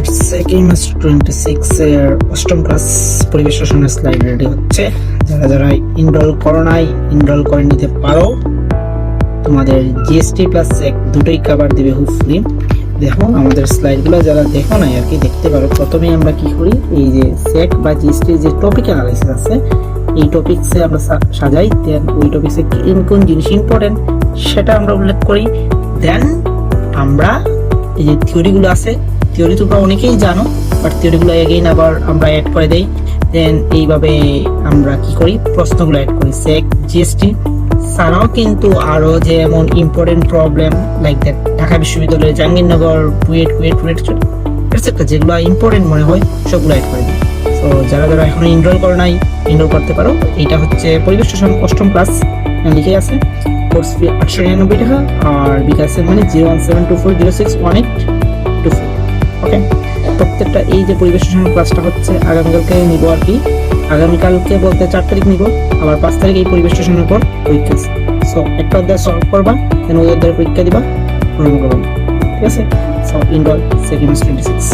আমাদের সেকেন্ড মাস 26 এর অষ্টম ক্লাস পরিবেশ রসায়নের স্লাইড রেডি হচ্ছে। যারা যারা ইনরোল করো নাই, ইনরোল করে নিতে পারো। তোমাদের জিএসটি প্লাস সেক দুটোই কভার দিবে হোপফুলি। দেখো আমাদের স্লাইডগুলো যারা দেখো নাই আর কি দেখতে পারো। প্রথমে আমরা কি করি, এই যে সেক বা জিএসটি যে টপিক অ্যানালাইসিস আছে, এই টপিকসে আমরা সাজাই। দেন ওই টপিকসে কোন জিনিস ইম্পর্টেন্ট সেটা আমরা উল্লেখ করি। দেন আমরা এই যে থিওরিগুলো আছে, থিওরি তোমরা অনেকেই জানো, বাট থিওরিগুলো এগেইন আবার আমরা অ্যাড করে দেই। দেন এইভাবে আমরা কি করি, প্রশ্নগুলো অ্যাড করি। সেক জিএসটি ছাড়াও কিন্তু আরো যেমন important problem like that Dhaka বিশ্ববিদ্যালয়ের জাহাঙ্গীরনগর, বুয়েট এটসেট্রা যেগুলো ইম্পর্টেন্ট মনে হয় সবগুলো অ্যাড করে দিই। তো যারা যারা এখনো ইনরোল করে নাই, ইনরোল করতে পারো। এইটা হচ্ছে পরিবেশ রসায়ন অষ্টম ক্লাস, লিখে আছে। কোর্স ফি 899 টাকা, আর বিকাশের মানে 01724061824। ওকে, প্রত্যেকটা এই যে পরিবেশ রসায়ন ক্লাসটা হচ্ছে আগামীকালকে নিব আর কি। আগামীকালকে বলতে 4 তারিখ নিব, আবার 5 তারিখ এই পরিবেশ রসায়নের পর পরীক্ষা। সো একটা অধ্যায় সলভ করবা, দেন ওই অধ্যায়ের পরীক্ষা দিবা, ঠিক আছে? So enrol second 26।